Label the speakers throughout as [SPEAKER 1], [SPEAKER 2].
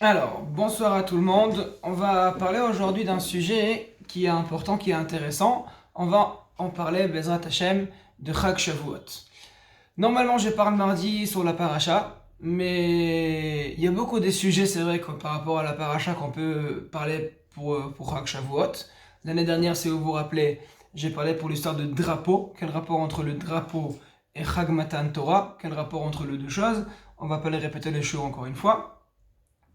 [SPEAKER 1] Alors, bonsoir à tout le monde. On va parler aujourd'hui d'un sujet qui est important, qui est intéressant. On va en parler, Bezrat Hashem, de Chag Shavuot. Normalement, je parle mardi sur la paracha, mais il y a beaucoup de sujets, c'est vrai, par rapport à la paracha qu'on peut parler pour Chag Shavuot. L'année dernière, si vous vous rappelez, j'ai parlé pour l'histoire de drapeau. Quel rapport entre le drapeau et Chag Matan Torah? Quel rapport entre les deux choses? On va pas les répéter les choses encore une fois.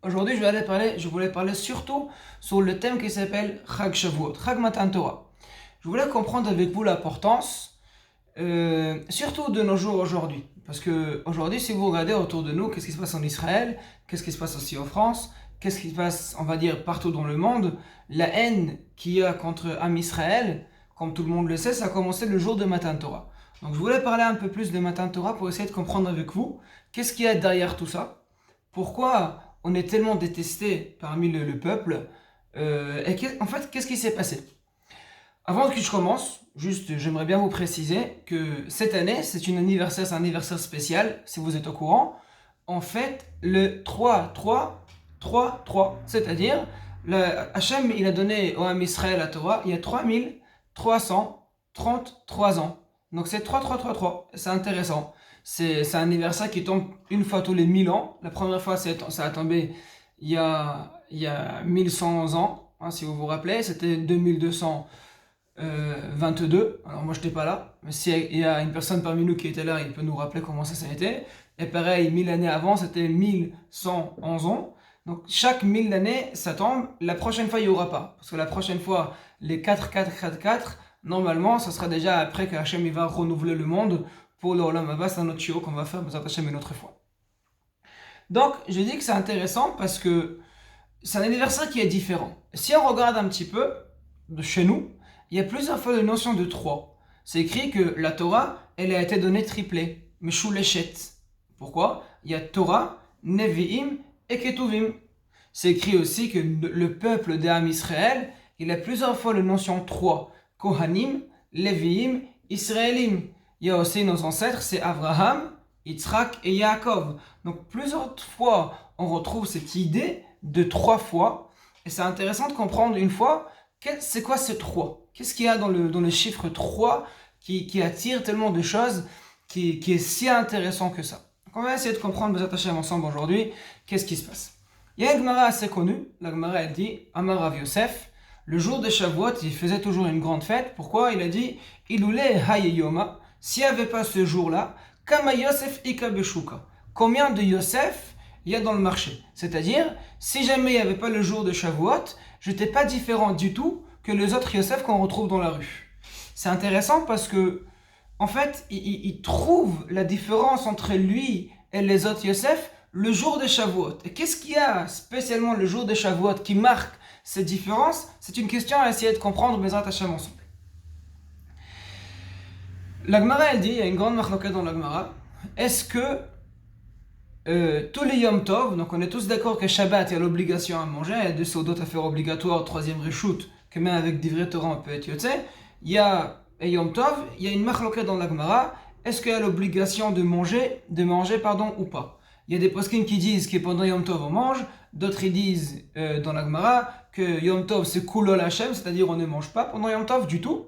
[SPEAKER 1] Aujourd'hui, je voulais parler surtout sur le thème qui s'appelle Chag Shavuot, Chag Matan Torah. Je voulais comprendre avec vous l'importance, surtout de nos jours aujourd'hui. Parce que aujourd'hui, si vous regardez autour de nous, qu'est-ce qui se passe en Israël, qu'est-ce qui se passe aussi en France, qu'est-ce qui se passe, on va dire, partout dans le monde, la haine qu'il y a contre Am Israël, comme tout le monde le sait, ça a commencé le jour de Matan Torah. Donc je voulais parler un peu plus de Matan Torah pour essayer de comprendre avec vous qu'est-ce qu'il y a derrière tout ça, pourquoi on est tellement détesté parmi le peuple, en fait, qu'est-ce qui s'est passé? Avant que je commence, juste, j'aimerais bien vous préciser que cette année, c'est un anniversaire spécial, si vous êtes au courant. En fait, le 3, c'est-à-dire, Hachem, il a donné au Ham Israël la Torah il y a 3333 ans. Donc c'est 3333, c'est intéressant. C'est un anniversaire qui tombe une fois tous les 1000 ans. La première fois, ça a tombé il y a 1100 ans, hein, si vous vous rappelez, c'était 2222. Alors moi, je n'étais pas là, mais s'il y a une personne parmi nous qui était là, il peut nous rappeler comment ça a été. Et pareil, 1000 années avant, c'était 1111 ans. Donc chaque 1000 années, ça tombe. La prochaine fois, il n'y aura pas. Parce que la prochaine fois, les 4, normalement, ça sera déjà après que Hachem il va renouveler le monde pour le Olam Haba. C'est un autre chiot qu'on va faire, Bezrat Hachem, une autre fois. Donc, je dis que c'est intéressant parce que c'est un anniversaire qui est différent. Si on regarde un petit peu de chez nous, il y a plusieurs fois la notion de 3. C'est écrit que la Torah, elle a été donnée triplée, Meshulechet. Pourquoi? Il y a Torah, Nevi'im et Ketuvim. C'est écrit aussi que le peuple d'Am Israël, il a plusieurs fois la notion 3. Kohanim, Leviim, Israélim. Il y a aussi nos ancêtres, c'est Abraham, Yitzhak et Yaakov. Donc plusieurs fois, on retrouve cette idée de 3 fois. Et c'est intéressant de comprendre une fois, c'est quoi ce 3? Qu'est-ce qu'il y a dans le chiffre 3 qui attire tellement de choses, qui est si intéressant que ça? Donc on va essayer de comprendre, Bezrat Hashem, ensemble aujourd'hui, qu'est-ce qui se passe. Il y a une Gemara assez connue, la Gemara elle dit, Amar Rav Yosef, le jour de Shavuot, il faisait toujours une grande fête. Pourquoi? Il a dit, Iloulé Hayeyoma, s'il n'y avait pas ce jour-là, Kama Yosef Ika Beshuka. Combien de Yosef il y a dans le marché? C'est-à-dire, si jamais il n'y avait pas le jour de Shavuot, je n'étais pas différent du tout que les autres Yosef qu'on retrouve dans la rue. C'est intéressant parce que, en fait, il trouve la différence entre lui et les autres Yosef le jour de Shavuot. Et qu'est-ce qu'il y a spécialement le jour de Shavuot qui marque cette différence? C'est une question à essayer de comprendre, Bezrat Hashem, ensemble. La Gemara, elle dit, il y a une grande marloquette dans la Gemara, est-ce que tous les Yom Tov, donc on est tous d'accord que Shabbat, il y a l'obligation à manger, il y a deux saudot à faire obligatoire, troisième reshoot, que même avec divrei Torah on peut être yotze, il y a Yom Tov, il y a une marloquette dans la Gemara, est-ce qu'il y a l'obligation de manger, ou pas? Il y a des poskim qui disent que pendant Yom Tov on mange, d'autres ils disent dans la Gemara que Yom Tov c'est kulol Hashem, c'est-à-dire on ne mange pas pendant Yom Tov du tout.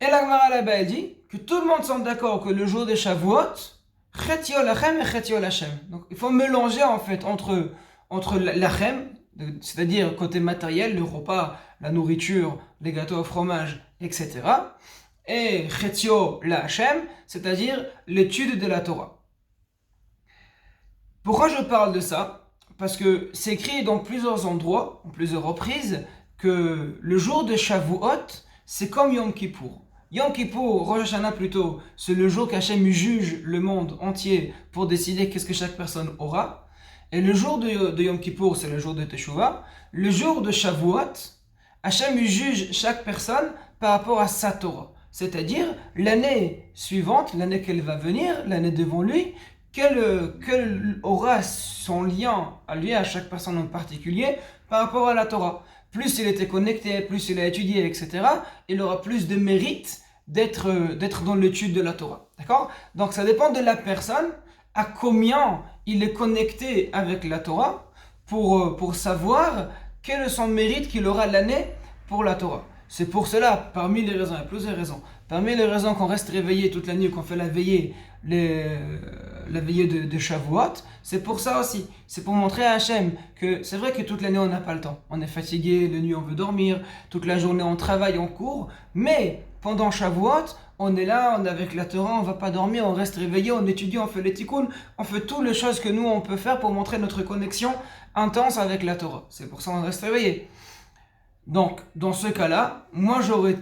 [SPEAKER 1] Et la Gemara là-bas elle dit que tout le monde semble d'accord que le jour de Shavuot, Chetio lachem et Chetio lachem. Donc il faut mélanger en fait entre lachem, c'est-à-dire côté matériel, le repas, la nourriture, les gâteaux au fromage, etc. Et Chetio lachem, c'est-à-dire l'étude de la Torah. Pourquoi je parle de ça? Parce que c'est écrit dans plusieurs endroits, en plusieurs reprises, que le jour de Shavuot, c'est comme Yom Kippour. Yom Kippour, Rosh Hashanah plutôt, c'est le jour qu'Hachem juge le monde entier pour décider qu'est-ce que chaque personne aura. Et le jour de Yom Kippour, c'est le jour de Teshuvah. Le jour de Shavuot, Hachem juge chaque personne par rapport à sa Torah. C'est-à-dire l'année suivante, l'année qu'elle va venir, l'année devant lui, quel aura son lien à lui, à chaque personne en particulier, par rapport à la Torah. Plus il était connecté, plus il a étudié, etc., il aura plus de mérite d'être dans l'étude de la Torah. D'accord? Donc ça dépend de la personne, à combien il est connecté avec la Torah, pour savoir quel est son mérite qu'il aura l'année pour la Torah. C'est pour cela, parmi les raisons, il y a plusieurs raisons. Parmi les raisons qu'on reste réveillé toute la nuit, qu'on fait la veillée, la veillée de Shavuot, c'est pour ça aussi. C'est pour montrer à Hachem que c'est vrai que toute l'année on n'a pas le temps. On est fatigué, la nuit on veut dormir, toute la journée on travaille, on court. Mais pendant Shavuot, on est là, on est avec la Torah, on va pas dormir, on reste réveillé, on étudie, on fait les tikkuns, on fait toutes les choses que nous on peut faire pour montrer notre connexion intense avec la Torah. C'est pour ça qu'on reste réveillé. Donc, dans ce cas-là, moi j'aurais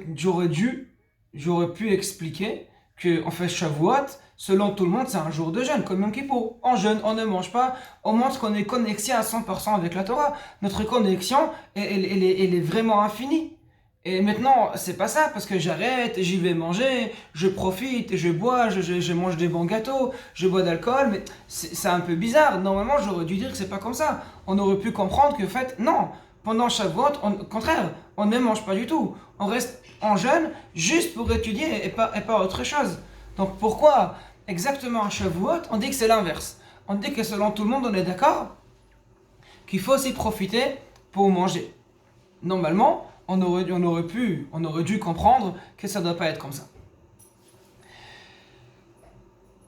[SPEAKER 1] pu expliquer qu'on fait Shavuot, selon tout le monde, c'est un jour de jeûne, comme Yom Kippour. En jeûne, on ne mange pas, on montre qu'on est connecté à 100% avec la Torah. Notre connexion, elle est vraiment infinie. Et maintenant, c'est pas ça, parce que j'arrête, j'y vais manger, je profite, je bois, je mange des bons gâteaux, je bois d'alcool, mais c'est un peu bizarre. Normalement, j'aurais dû dire que c'est pas comme ça. On aurait pu comprendre que, en fait, non. Pendant Shavuot, au contraire, on ne mange pas du tout. On reste en jeûne juste pour étudier et pas autre chose. Donc pourquoi exactement à Shavuot, on dit que c'est l'inverse. On dit que selon tout le monde, on est d'accord qu'il faut aussi profiter pour manger. Normalement, on aurait dû comprendre que ça ne doit pas être comme ça.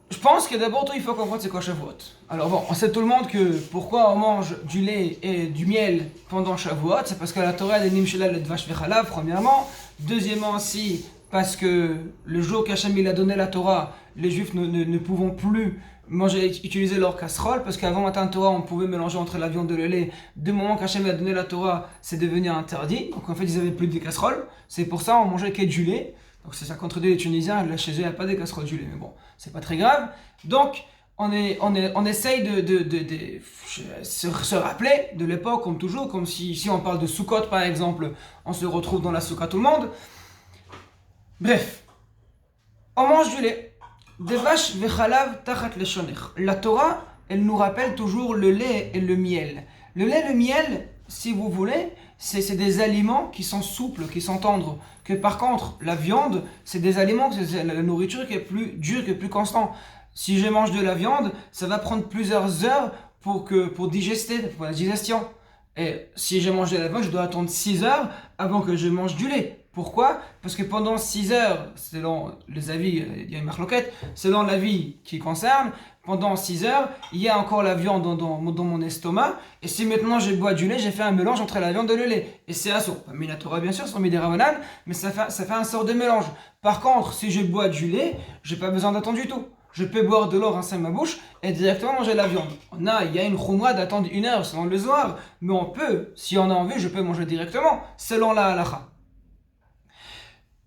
[SPEAKER 1] Je pense que d'abord, il faut comprendre c'est quoi Shavuot. Alors bon, on sait tout le monde que pourquoi on mange du lait et du miel pendant Shavuot, c'est parce que la Torah est nimshela le dvash vechalav, premièrement. Deuxièmement aussi, parce que le jour qu'Hachem il a donné la Torah, les Juifs ne pouvons plus utiliser leur casserole, parce qu'avant matin Torah, on pouvait mélanger entre la viande et le lait. Du moment qu'Hachem a donné la Torah, c'est devenu interdit. Donc en fait, ils n'avaient plus de casseroles. C'est pour ça on mangeait que du lait. Donc ça contredit les Tunisiens, là chez eux il n'y a pas de casseroles du lait, mais bon, c'est pas très grave. Donc on essaye de se rappeler de l'époque comme toujours, comme si on parle de Sukkot par exemple, on se retrouve dans la Soukha tout le monde. Bref, on mange du lait. Devash vechalav tachat leshonech. La Torah, elle nous rappelle toujours le lait et le miel. Le lait et le miel, si vous voulez, c'est des aliments qui sont souples, qui sont tendres. Que par contre, la viande, c'est des aliments, c'est la nourriture qui est plus dure, qui est plus constant. Si je mange de la viande, ça va prendre plusieurs heures pour digester, pour la digestion. Et si je mange de la viande, je dois attendre 6 heures avant que je mange du lait. Pourquoi ? Parce que pendant 6 heures, selon les avis, il y a une marloquette, selon l'avis qui concerne, pendant 6 heures, il y a encore la viande dans mon estomac, et si maintenant je bois du lait, j'ai fait un mélange entre la viande et le lait. Et c'est assourd. Pas mis la Torah bien sûr, sans mis des ravanan, mais ça fait un sort de mélange. Par contre, si je bois du lait, j'ai pas besoin d'attendre du tout. Je peux boire de l'eau, rincer ma bouche et directement manger la viande. Il y a une choumra d'attendre 1 heure selon le zohar, mais on peut, si on a envie, je peux manger directement, selon la halakha.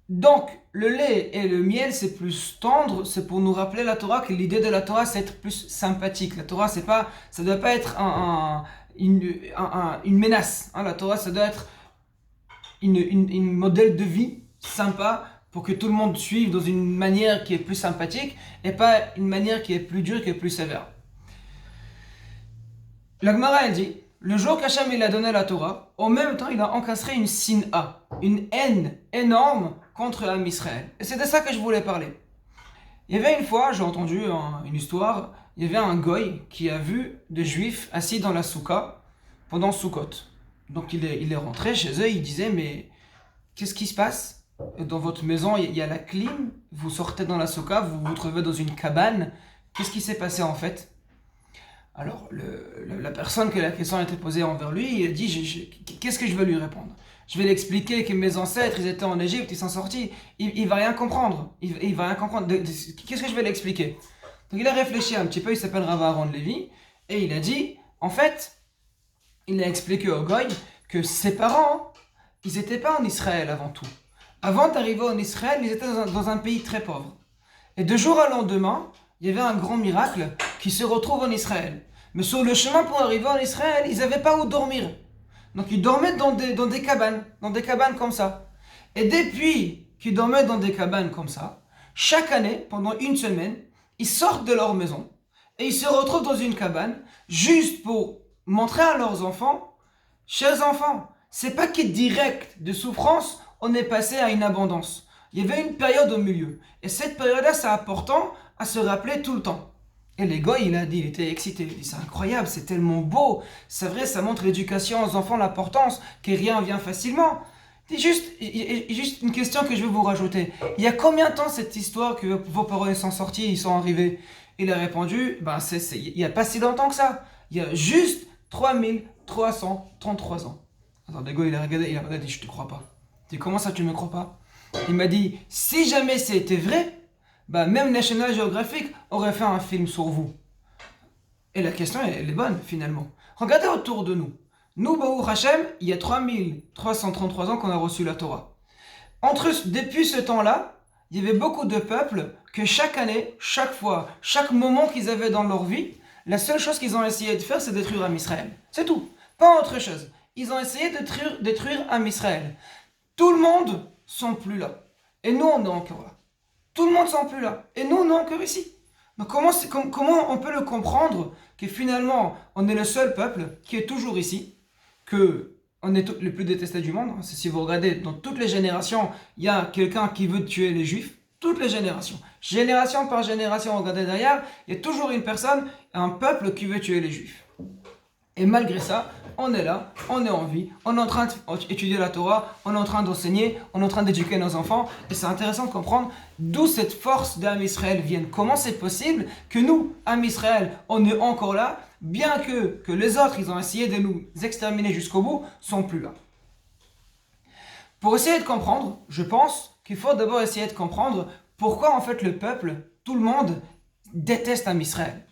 [SPEAKER 1] Donc, le lait et le miel, c'est plus tendre, c'est pour nous rappeler la Torah, que l'idée de la Torah, c'est être plus sympathique. La Torah, ça doit pas être une menace. La Torah, ça doit être une modèle de vie sympa pour que tout le monde suive dans une manière qui est plus sympathique et pas une manière qui est plus dure, qui est plus sévère. La Gemara, elle dit, le jour qu'Hachem il a donné la Torah, en même temps, il a encastré une sin'a, une haine énorme contre l'âme Israël. Et c'est de ça que je voulais parler. Il y avait une fois, j'ai entendu une histoire, il y avait un goy qui a vu des juifs assis dans la soukha pendant Sukkot. Donc il est rentré chez eux, il disait, mais qu'est-ce qui se passe ? Dans votre maison, il y a la clim, vous sortez dans la soukha, vous vous trouvez dans une cabane. Qu'est-ce qui s'est passé en fait ? Alors, la personne que la question a été posée envers lui, il a dit, qu'est-ce que je vais lui répondre ? Je vais lui expliquer que mes ancêtres, ils étaient en Égypte, ils sont sortis. Il va rien comprendre. Il va rien comprendre. Qu'est-ce que je vais lui expliquer ? Donc il a réfléchi un petit peu, il s'appelle Rav Aaron Levi, et il a dit, en fait, il a expliqué au goy que ses parents, ils n'étaient pas en Israël avant tout. Avant d'arriver en Israël, ils étaient dans un pays très pauvre. Et de jour à lendemain, il y avait un grand miracle qui se retrouve en Israël. Mais sur le chemin pour arriver en Israël, ils n'avaient pas où dormir. Donc ils dormaient dans des cabanes comme ça. Et depuis qu'ils dormaient dans des cabanes comme ça, chaque année, pendant 1 semaine, ils sortent de leur maison et ils se retrouvent dans une cabane juste pour montrer à leurs enfants, chers enfants, c'est pas que direct de souffrance, on est passé à une abondance. Il y avait une période au milieu. Et cette période-là, c'est important à se rappeler tout le temps. Et l'ego, il a dit, il était excité. Il dit, c'est incroyable, c'est tellement beau. C'est vrai, ça montre l'éducation aux enfants, l'importance, que rien vient facilement. C'est juste une question que je veux vous rajouter. Il y a combien de temps cette histoire que vos parents sont sortis, ils sont arrivés? Il a répondu, il n'y a pas si longtemps que ça. Il y a juste 3333 ans. Alors l'ego, il a regardé, il dit, je te crois pas. Il dit, comment ça tu me crois pas? Il m'a dit, si jamais c'était vrai, même National Geographic aurait fait un film sur vous. Et la question, elle est bonne, finalement. Regardez autour de nous. Nous, Baruch Hashem, il y a 3333 ans qu'on a reçu la Torah. Depuis ce temps-là, il y avait beaucoup de peuples que chaque année, chaque fois, chaque moment qu'ils avaient dans leur vie, la seule chose qu'ils ont essayé de faire, c'est détruire Am Israël. C'est tout. Pas autre chose. Ils ont essayé de détruire Am Israël. Tout le monde sont plus là. Et nous, on est encore là. Tout le monde ne sont plus là. Et nous, on est encore ici. Donc comment on peut le comprendre que finalement, on est le seul peuple qui est toujours ici, que on est le plus détesté du monde. Si vous regardez, dans toutes les générations, il y a quelqu'un qui veut tuer les juifs. Toutes les générations. Génération par génération, regardez derrière, il y a toujours une personne, un peuple qui veut tuer les juifs. Et malgré ça, on est là, on est en vie, on est en train d'étudier la Torah, on est en train d'enseigner, on est en train d'éduquer nos enfants. Et c'est intéressant de comprendre d'où cette force d'Am Israël vient. Comment c'est possible que nous, Am Israël, on est encore là, bien que les autres, ils ont essayé de nous exterminer jusqu'au bout, sont plus là. Pour essayer de comprendre, je pense qu'il faut d'abord essayer de comprendre pourquoi en fait le peuple, tout le monde, déteste Am Israël.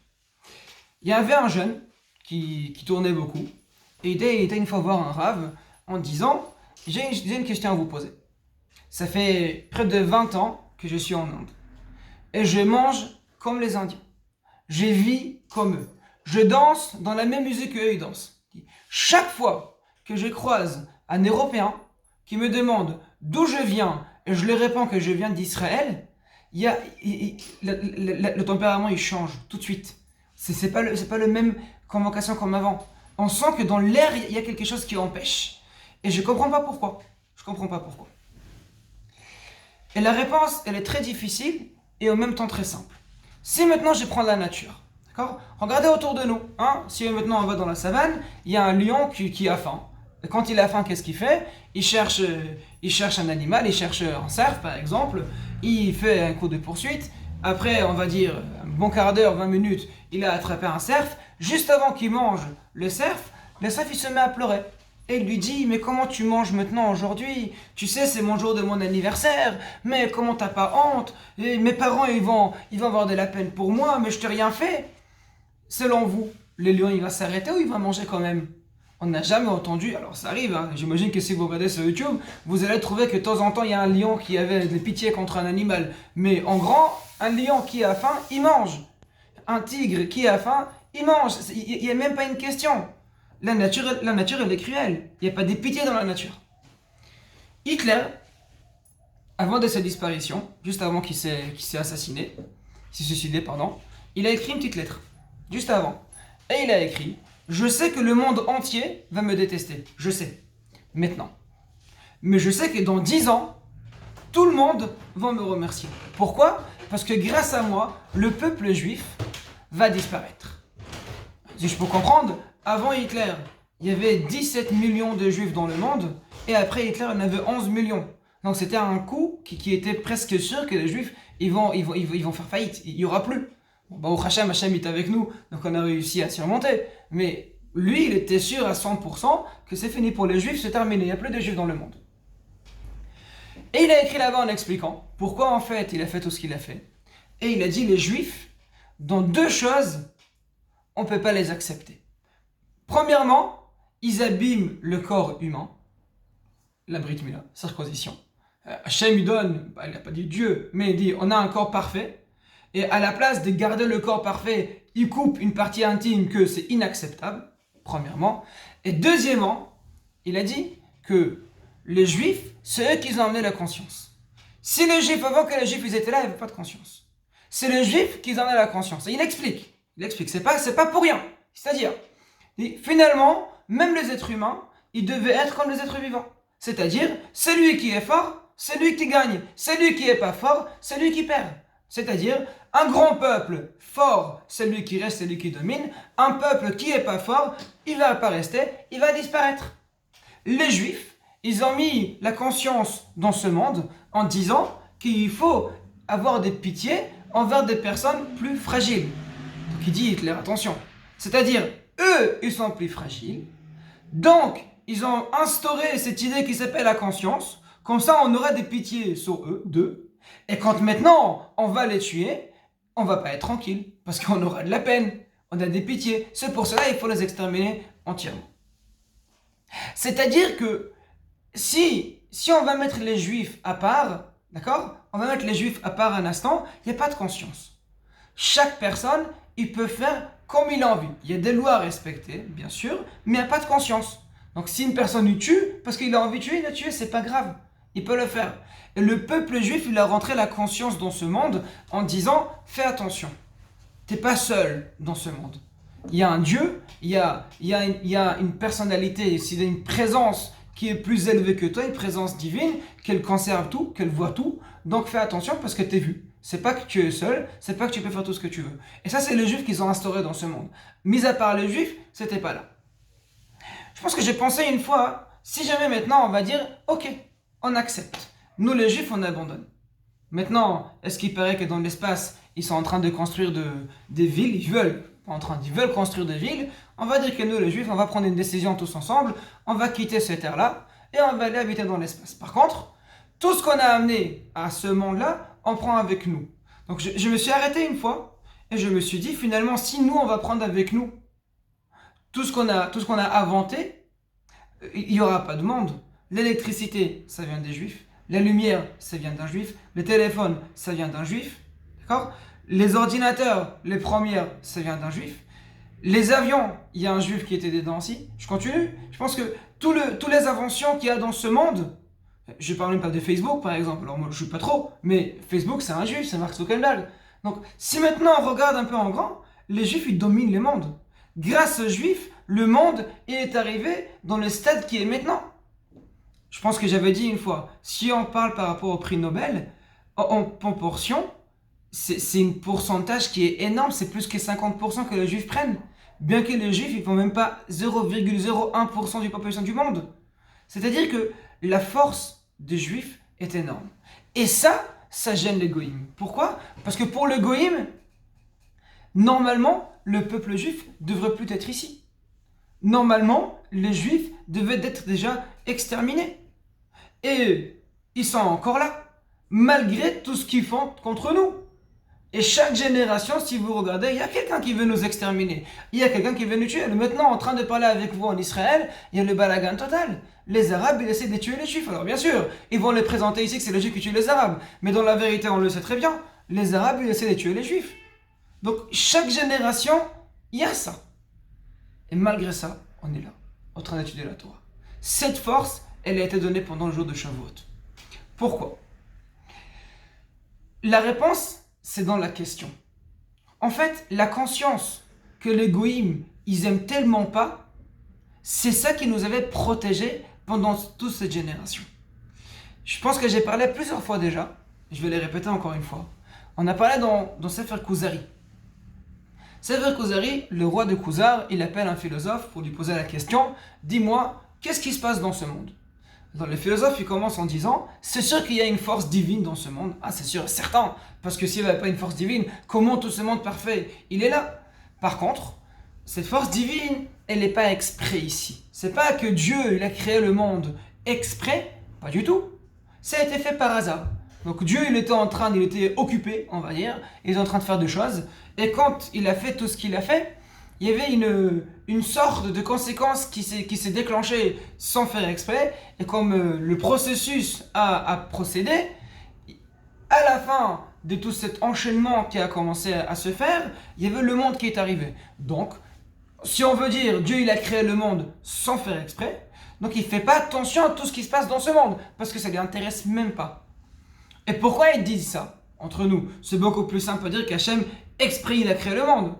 [SPEAKER 1] Il y avait un jeune qui tournait beaucoup, et il était une fois voir un rave en disant, j'ai une question à vous poser. Ça fait près de 20 ans que je suis en Inde, et je mange comme les Indiens, je vis comme eux, je danse dans la même musique qu'eux ils dansent. Chaque fois que je croise un Européen qui me demande d'où je viens, et je lui réponds que je viens d'Israël, le tempérament il change tout de suite. C'est pas le même convocation comme avant. On sent que dans l'air, il y a quelque chose qui empêche. Et je comprends pas pourquoi. Et la réponse, elle est très difficile et en même temps très simple. Si maintenant je prends la nature, d'accord? Regardez autour de nous. Si maintenant on va dans la savane, il y a un lion qui a faim. Et quand il a faim, qu'est-ce qu'il fait? Il cherche un animal, il cherche un cerf par exemple, il fait un coup de poursuite. Après, on va dire, un bon quart d'heure, 20 minutes, il a attrapé un cerf. Juste avant qu'il mange le cerf il se met à pleurer. Et il lui dit, mais comment tu manges maintenant aujourd'hui? Tu sais, c'est mon jour de mon anniversaire, mais comment t'as pas honte? Et mes parents, ils vont avoir de la peine pour moi, mais je t'ai rien fait. Selon vous, le lion, il va s'arrêter ou il va manger quand même? On n'a jamais entendu, alors ça arrive, j'imagine que si vous regardez sur YouTube, vous allez trouver que de temps en temps, il y a un lion qui avait de pitié contre un animal. Mais en grand, un lion qui a faim, il mange. Un tigre qui a faim, il mange. Il n'y a même pas une question. La nature, elle est cruelle. Il n'y a pas de pitié dans la nature. Hitler, avant de sa disparition, juste avant qu'il s'est suicidé, il a écrit une petite lettre. Juste avant. Et il a écrit, je sais que le monde entier va me détester. Je sais. Maintenant. Mais je sais que dans 10 ans, tout le monde va me remercier. Pourquoi? Parce que grâce à moi, le peuple juif va disparaître. Si je peux comprendre, avant Hitler, il y avait 17 millions de juifs dans le monde, et après Hitler, il y en avait 11 millions. Donc c'était un coup qui était presque sûr que les juifs, ils vont faire faillite. Il n'y aura plus. Au Hashem est avec nous, donc on a réussi à surmonter. Mais lui, il était sûr à 100% que c'est fini pour les juifs, c'est terminé, il n'y a plus de juifs dans le monde. Et il a écrit là-bas en expliquant pourquoi en fait il a fait tout ce qu'il a fait. Et il a dit les juifs, dans 2 choses, on ne peut pas les accepter. Premièrement, ils abîment le corps humain, la Brit Mila, circoncision. Hachem lui donne, il n'a pas dit Dieu, mais il dit on a un corps parfait, et à la place de garder le corps parfait, il coupe une partie intime que c'est inacceptable, premièrement. Et deuxièmement, il a dit que les juifs, c'est eux qui ont amené la conscience. Si les juifs, avant que les juifs ils étaient là, il n'y avait pas de conscience. C'est les juifs qui ont amené la conscience. Et il explique, c'est pas pour rien. C'est-à-dire, finalement, même les êtres humains, ils devaient être comme les êtres vivants. C'est-à-dire, celui qui est fort, c'est lui qui gagne. Celui qui est pas fort, c'est lui qui perd. C'est-à-dire, un grand peuple fort, c'est lui qui reste, c'est lui qui domine. Un peuple qui n'est pas fort, il va pas rester, il va disparaître. Les Juifs, ils ont mis la conscience dans ce monde en disant qu'il faut avoir des pitiés envers des personnes plus fragiles. Donc il dit Hitler, attention. C'est-à-dire, eux, ils sont plus fragiles. Donc, ils ont instauré cette idée qui s'appelle la conscience. Comme ça, on aura des pitiés sur eux, d'eux. Et quand maintenant, on va les tuer, on va pas être tranquille. Parce qu'on aura de la peine. On a des pitiés. C'est pour cela qu'il faut les exterminer entièrement. C'est-à-dire que si on va mettre les Juifs à part, d'accord? On va mettre les Juifs à part un instant, il n'y a pas de conscience. Chaque personne, il peut faire comme il a envie. Il y a des lois à respecter, bien sûr, mais il n'y a pas de conscience. Donc si une personne lui tue, parce qu'il a envie de tuer, il a tué, c'est pas grave. Il peut le faire. Et le peuple juif, il a rentré la conscience dans ce monde en disant, fais attention, t'es pas seul dans ce monde. Il y a un Dieu, il y a une personnalité, il y a une présence qui est plus élevée que toi, une présence divine, qu'elle conserve tout, qu'elle voit tout. Donc fais attention parce que t'es vu. C'est pas que tu es seul, c'est pas que tu peux faire tout ce que tu veux. Et ça, c'est les Juifs qu'ils ont instauré dans ce monde. Mis à part les Juifs, c'était pas là. Je pense que j'ai pensé une fois, si jamais maintenant on va dire, ok, on accepte. Nous les Juifs, on abandonne. Maintenant, est-ce qu'il paraît que dans l'espace, ils sont en train de construire des villes, ils veulent construire des villes, on va dire que nous les Juifs, on va prendre une décision tous ensemble, on va quitter cette terre-là, et on va aller habiter dans l'espace. Par contre, tout ce qu'on a amené à ce monde-là, on prend avec nous. Donc je me suis arrêté une fois, et je me suis dit, finalement, si nous, on va prendre avec nous tout ce qu'on a inventé, il n'y aura pas de monde. L'électricité, ça vient des Juifs. La lumière, ça vient d'un Juif. Le téléphone, ça vient d'un Juif. D'accord? Les ordinateurs, les premières, ça vient d'un Juif. Les avions, il y a un Juif qui était dedans aussi. Je continue. Je pense que toutes les inventions qu'il y a dans ce monde, je parle même pas de Facebook par exemple, alors moi je suis pas trop, mais Facebook c'est un Juif, c'est Mark Zuckerberg. Donc si maintenant on regarde un peu en grand, les Juifs ils dominent le monde. Grâce aux Juifs, le monde il est arrivé dans le stade qui est maintenant. Je pense que j'avais dit une fois, si on parle par rapport au prix Nobel, en proportion, c'est un pourcentage qui est énorme, c'est plus que 50% que les Juifs prennent. Bien que les Juifs, ils ne font même pas 0,01% du population du monde. C'est-à-dire que la force des Juifs est énorme. Et ça gêne les goïms. Pourquoi? Parce que pour le goïm, normalement, le peuple juif devrait plus être ici. Normalement, les Juifs devaient être déjà exterminés. Et ils sont encore là, malgré tout ce qu'ils font contre nous. Et chaque génération, si vous regardez, il y a quelqu'un qui veut nous exterminer. Il y a quelqu'un qui veut nous tuer. Maintenant, en train de parler avec vous en Israël, il y a le balagan total. Les Arabes, ils essaient de tuer les Juifs. Alors bien sûr, ils vont les présenter ici que c'est les Juifs qui tuent les Arabes. Mais dans la vérité, on le sait très bien. Les Arabes, ils essaient de tuer les Juifs. Donc chaque génération, il y a ça. Et malgré ça, on est là, en train d'étudier la Torah. Cette force, elle a été donnée pendant le jour de Shavuot. Pourquoi? La réponse, c'est dans la question. En fait, la conscience que les goïms, ils aiment tellement pas, c'est ça qui nous avait protégés pendant toute cette génération. Je pense que j'ai parlé plusieurs fois déjà, je vais les répéter encore une fois. On a parlé dans Sefer Kuzari. Sefer Kuzari, le roi de Khuzar, il appelle un philosophe pour lui poser la question, dis-moi, qu'est-ce qui se passe dans ce monde? Alors, le philosophe, il commence en disant, c'est sûr qu'il y a une force divine dans ce monde. Ah, c'est sûr, certain. Parce que s'il n'y avait pas une force divine, comment tout ce monde parfait, il est là. Par contre, cette force divine, elle n'est pas exprès ici. C'est pas que Dieu, il a créé le monde exprès, pas du tout. Ça a été fait par hasard. Donc Dieu, il était occupé, on va dire, il est en train de faire des choses. Et quand il a fait tout ce qu'il a fait, il y avait une sorte de conséquence qui s'est déclenchée sans faire exprès. Et comme le processus a procédé, à la fin de tout cet enchaînement qui a commencé à se faire, il y avait le monde qui est arrivé. Donc, si on veut dire Dieu il a créé le monde sans faire exprès, donc il ne fait pas attention à tout ce qui se passe dans ce monde, parce que ça ne l'intéresse même pas. Et pourquoi ils disent ça entre nous? C'est beaucoup plus simple de dire qu'Hachem exprès il a créé le monde.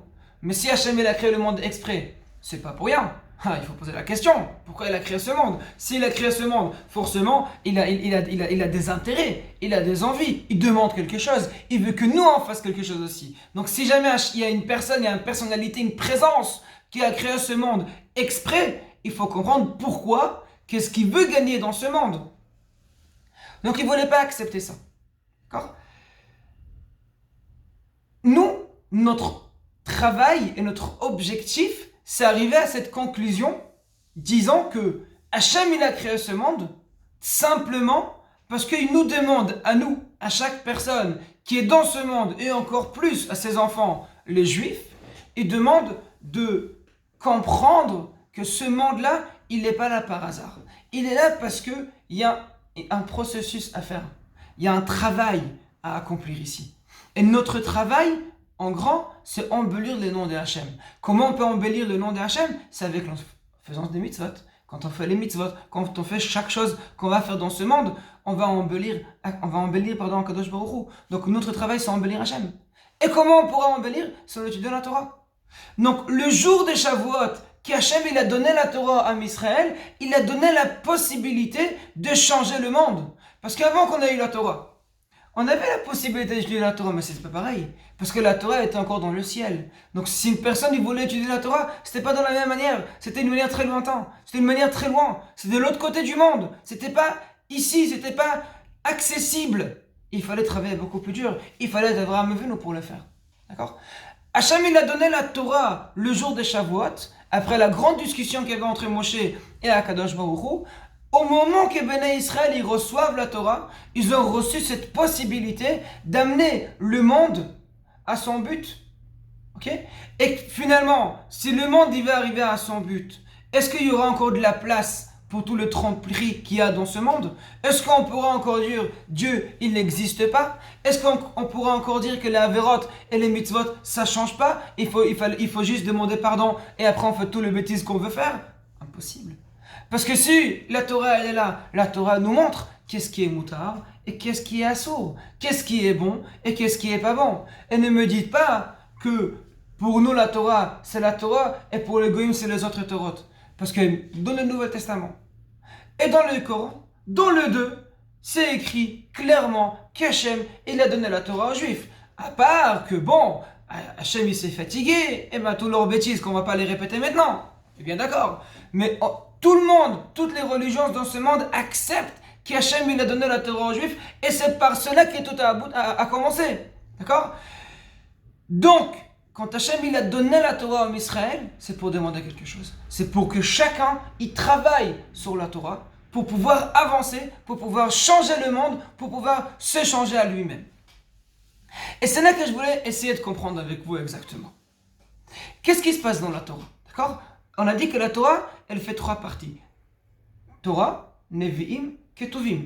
[SPEAKER 1] Mais si Hachem il a créé le monde exprès, c'est pas pour rien. Il faut poser la question, pourquoi il a créé ce monde? S'il a créé ce monde, forcément, il a des intérêts, il a des envies, il demande quelque chose, il veut que nous en fassions quelque chose aussi. Donc si jamais il y a une personne, il y a une personnalité, une présence qui a créé ce monde exprès, il faut comprendre pourquoi, qu'est-ce qu'il veut gagner dans ce monde. Donc il ne voulait pas accepter ça. D'accord? Nous, notre travail et notre objectif, c'est arriver à cette conclusion disant que Hachem il a créé ce monde simplement parce qu'il nous demande à nous, à chaque personne qui est dans ce monde et encore plus à ses enfants, les juifs, il demande de comprendre que ce monde-là, il n'est pas là par hasard. Il est là parce qu'il y a un processus à faire. Il y a un travail à accomplir ici. Et notre travail, en grand, c'est embellir les noms de Hachem. Comment on peut embellir le nom de Hachem? C'est avec la faisance des mitzvot. Quand on fait les mitzvot, quand on fait chaque chose qu'on va faire dans ce monde, on va embellir Kadosh Baruch Hu. Donc notre travail, c'est embellir Hachem. Et comment on pourra embellir? C'est l'étude de la Torah. Donc le jour des Shavuot, qu'Hachem il a donné la Torah à Israël, il a donné la possibilité de changer le monde. Parce qu'avant qu'on ait eu la Torah, on avait la possibilité d'étudier la Torah, mais c'est pas pareil. Parce que la Torah était encore dans le ciel. Donc si une personne il voulait étudier la Torah, c'était pas dans la même manière. C'était une manière très lointaine. C'était une manière très loin. C'était de l'autre côté du monde. C'était pas ici, c'était pas accessible. Il fallait travailler beaucoup plus dur. Il fallait être Abraham Avinu pour le faire. D'accord? Hachem il a donné la Torah le jour des Shavuot, après la grande discussion qu'il y avait entre Moshe et Akadosh Baruch Hu. Au moment que Béné Israël ils reçoivent la Torah, ils ont reçu cette possibilité d'amener le monde à son but. Okay? Et finalement, si le monde il va arriver à son but, est-ce qu'il y aura encore de la place pour tout le tromperie qu'il y a dans ce monde? Est-ce qu'on pourra encore dire Dieu il n'existe pas? Est-ce qu'on pourra encore dire que les averot et les mitzvot ça change pas? Il faut juste demander pardon et après on fait tout le bêtise qu'on veut faire? Impossible. Parce que si la Torah elle est là, la Torah nous montre qu'est-ce qui est moutard et qu'est-ce qui est assourd, qu'est-ce qui est bon et qu'est-ce qui est pas bon. Et ne me dites pas que pour nous la Torah c'est la Torah et pour les goïms c'est les autres Torot. Parce que dans le Nouveau Testament et dans le Coran, dans le 2, c'est écrit clairement qu'Hachem il a donné la Torah aux Juifs. À part que bon, Hachem il s'est fatigué, et toutes leurs bêtises qu'on va pas les répéter maintenant. C'est bien d'accord. Mais tout le monde, toutes les religions dans ce monde acceptent qu'Hachem il a donné la Torah aux Juifs et c'est par cela que tout a commencé. D'accord? Donc, quand Hachem il a donné la Torah à Israël, c'est pour demander quelque chose. C'est pour que chacun il travaille sur la Torah pour pouvoir avancer, pour pouvoir changer le monde, pour pouvoir se changer à lui-même. Et c'est là que je voulais essayer de comprendre avec vous exactement. Qu'est-ce qui se passe dans la Torah? D'accord? On a dit que la Torah, elle fait 3 parties. Torah, Nevi'im, Ketuvim.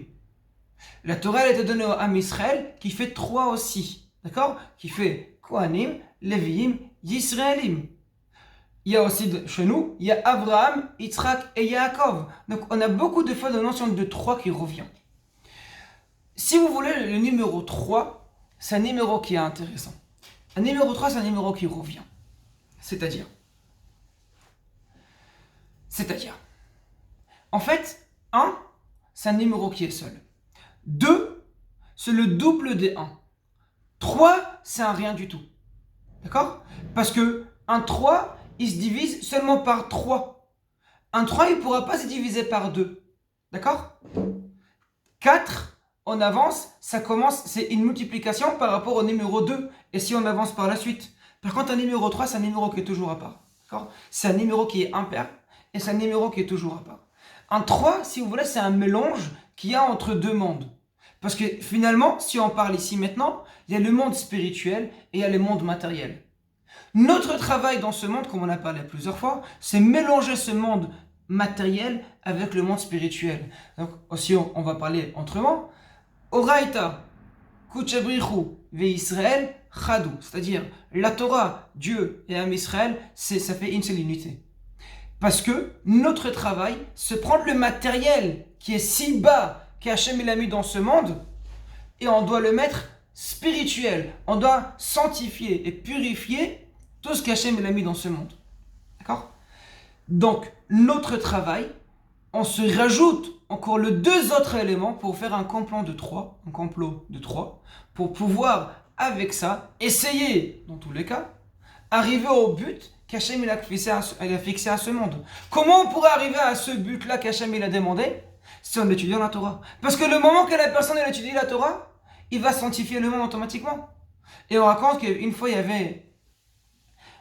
[SPEAKER 1] La Torah, elle était donnée à Israël qui fait 3 aussi. D'accord? Qui fait Kohanim, Leviim, Yisraelim. Il y a aussi, chez nous, il y a Abraham, Yitzhak et Yaakov. Donc on a beaucoup de fois la notion de 3 qui revient. Si vous voulez, le numéro 3, c'est un numéro qui est intéressant. Un numéro 3, c'est un numéro qui revient. C'est-à-dire, en fait, 1, c'est un numéro qui est seul. 2, c'est le double des 1. 3, c'est un rien du tout. D'accord? Parce que un 3, il se divise seulement par 3. Un 3, il ne pourra pas se diviser par 2. D'accord? 4, on avance, ça commence, c'est une multiplication par rapport au numéro 2. Et si on avance par la suite. Par contre, un numéro 3, c'est un numéro qui est toujours à part. D'accord? C'est un numéro qui est impair. Et c'est un numéro qui est toujours à part. Un 3, si vous voulez, c'est un mélange qu'il y a entre 2 mondes. Parce que finalement, si on parle ici maintenant, il y a le monde spirituel et il y a le monde matériel. Notre travail dans ce monde, comme on a parlé plusieurs fois, c'est mélanger ce monde matériel avec le monde spirituel. Donc aussi, on va parler autrement. Oraita, Kuchabrichu, Ve Israël, Chadou. C'est-à-dire, la Torah, Dieu et Am Israël, ça fait une seule unité. Parce que notre travail, c'est prendre le matériel qui est si bas qu'Hachem il a mis dans ce monde et on doit le mettre spirituel. On doit sanctifier et purifier tout ce qu'Hachem il a mis dans ce monde. D'accord? Donc, notre travail, on se rajoute encore les deux autres éléments pour faire un complot de trois, pour pouvoir, avec ça, essayer, dans tous les cas, arriver au but qu'Hachem il a fixé à ce monde. Comment on pourrait arriver à ce but-là qu'Hachem il a demandé? Si on étudie la Torah. Parce que le moment que la personne elle étudie la Torah, il va sanctifier le monde automatiquement. Et on raconte qu'une fois il y avait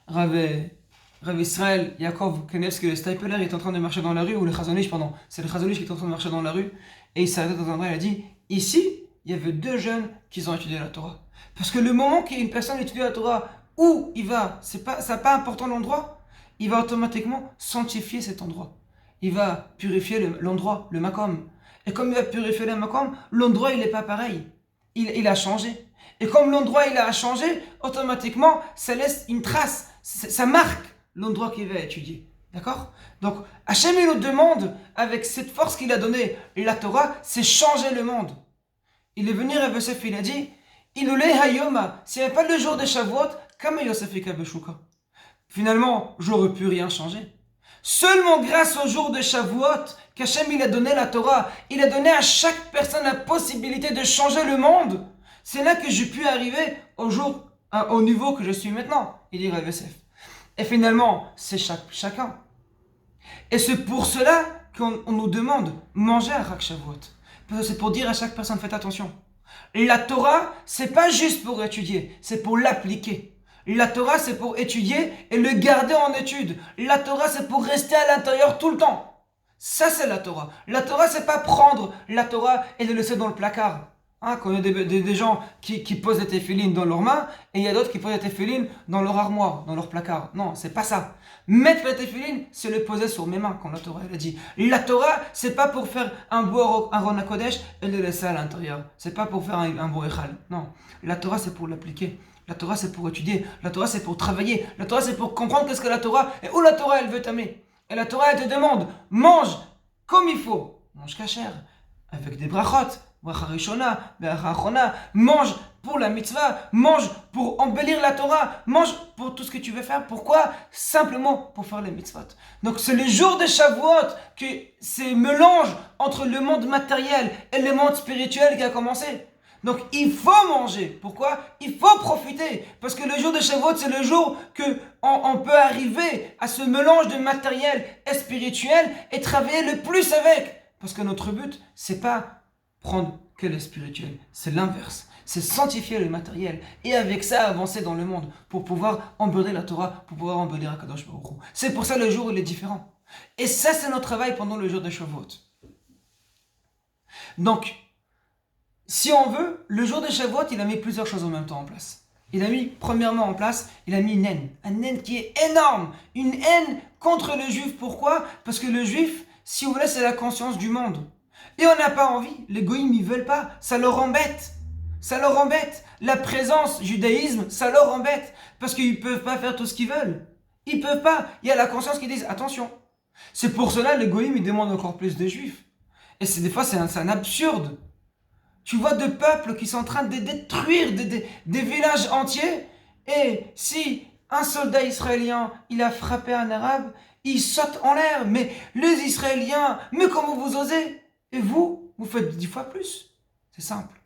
[SPEAKER 1] Rav Israël Yaakov Kanevski, le Stapler, il est en train de marcher dans la rue, ou le Chazon Ish, pardon, c'est le Chazon Ish qui est en train de marcher dans la rue, et il s'est arrêté dans un endroit, il a dit, ici, il y avait deux jeunes qui ont étudié la Torah. Parce que le moment qu'une personne étudie la Torah, où il va, ça n'a pas important l'endroit, il va automatiquement sanctifier cet endroit. Il va purifier l'endroit, le makom. Et comme il va purifier le makom, l'endroit il n'est pas pareil. Il a changé. Et comme l'endroit il a changé, automatiquement, ça laisse une trace, ça marque l'endroit qu'il va étudier. D'accord? Donc, Hachem il nous demande, avec cette force qu'il a donnée, la Torah, c'est changer le monde. Il est venu, Rav Yosef, il a dit, Ilulei hayoma, s'il n'y avait pas le jour de Shavuot, Kama Yosef ika beshuka. Finalement, j'aurais pu rien changer. Seulement grâce au jour de Shavuot, qu'Hachem il a donné la Torah, il a donné à chaque personne la possibilité de changer le monde. C'est là que j'ai pu arriver au niveau que je suis maintenant, il dit Rav Yosef. Et finalement, c'est chacun. Et c'est pour cela qu'on nous demande manger à Chag Shavuot. Parce que c'est pour dire à chaque personne, faites attention. La Torah, c'est pas juste pour étudier, c'est pour l'appliquer. La Torah, c'est pour étudier et le garder en étude. La Torah, c'est pour rester à l'intérieur tout le temps. Ça, c'est la Torah. La Torah, c'est pas prendre la Torah et le laisser dans le placard. Quand il y a des gens qui posent des téphilines dans leurs mains et il y a d'autres qui posent des téphilines dans leur armoire, dans leur placard. Non, c'est pas ça. Mettre la téphilines, c'est le poser sur mes mains, comme la Torah elle a dit. La Torah, c'est pas pour faire un beau Aron Kodesh et le laisser à l'intérieur. C'est pas pour faire un beau Echal. Non. La Torah, c'est pour l'appliquer. La Torah, c'est pour étudier. La Torah, c'est pour travailler. La Torah, c'est pour comprendre qu'est-ce que la Torah et où la Torah, elle veut t'amener. Et la Torah, elle te demande, mange comme il faut. Mange kasher, avec des brachot. Bracha Rishona, Bracha Achona, mange pour la mitzvah, mange pour embellir la Torah, mange pour tout ce que tu veux faire. Pourquoi? Simplement pour faire les mitzvot. Donc c'est le jour de Shavuot que c'est mélange entre le monde matériel et le monde spirituel qui a commencé. Donc il faut manger. Pourquoi? Il faut profiter. Parce que le jour de Shavuot, c'est le jour qu'on peut arriver à ce mélange de matériel et spirituel et travailler le plus avec. Parce que notre but, c'est pas prendre que le spirituel, c'est l'inverse, c'est sanctifier le matériel et avec ça avancer dans le monde pour pouvoir embellir la Torah, pour pouvoir embellir Akadosh Baruch Hu. C'est pour ça le jour il est différent. Et ça c'est notre travail pendant le jour de Shavuot. Donc, si on veut, le jour de Shavuot il a mis plusieurs choses en même temps en place. Il a mis premièrement en place, il a mis une haine. Une haine qui est énorme, une haine contre le juif. Pourquoi? Parce que le juif, si vous voulez, c'est la conscience du monde. Et on n'a pas envie, les goïms ils veulent pas, ça leur embête. Ça leur embête. La présence judaïsme, ça leur embête. Parce qu'ils peuvent pas faire tout ce qu'ils veulent. Ils peuvent pas. Il y a la conscience qui dit attention. C'est pour cela les goïms ils demandent encore plus de juifs. Et des fois c'est un absurde. Tu vois deux peuples qui sont en train de détruire des villages entiers. Et si un soldat israélien il a frappé un arabe, il saute en l'air. Mais les Israéliens, mais comment vous osez? Et vous faites 10 fois plus. C'est simple.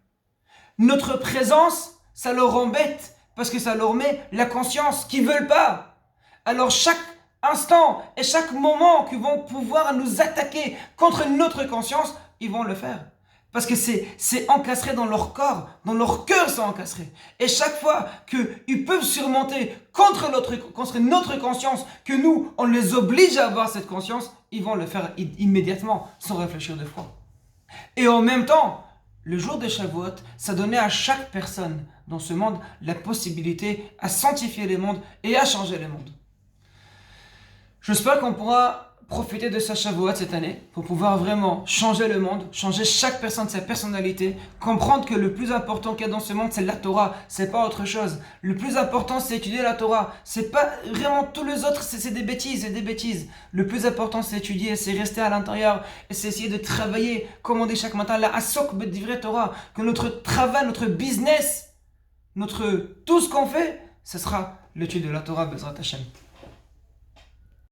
[SPEAKER 1] Notre présence, ça leur embête parce que ça leur met la conscience qu'ils veulent pas. Alors chaque instant et chaque moment qu'ils vont pouvoir nous attaquer contre notre conscience, ils vont le faire. Parce que c'est encastré dans leur corps, dans leur cœur c'est encastré. Et chaque fois qu'ils peuvent surmonter contre notre conscience, que nous, on les oblige à avoir cette conscience, ils vont le faire immédiatement, sans réfléchir deux fois. Et en même temps, le jour de Shavuot, ça donnait à chaque personne dans ce monde la possibilité à sanctifier les mondes et à changer les mondes. J'espère qu'on pourra profiter de sa Shavuot cette année pour pouvoir vraiment changer le monde, changer chaque personne de sa personnalité, comprendre que le plus important qu'il y a dans ce monde c'est la Torah, c'est pas autre chose. Le plus important c'est étudier la Torah, c'est pas vraiment tous les autres, c'est des bêtises, Le plus important c'est étudier, c'est rester à l'intérieur et c'est essayer de travailler, comme on dit chaque matin, la asok b'divrei Torah, que notre travail, notre business, tout ce qu'on fait, ce sera l'étude de la Torah, Bezrat Hashem.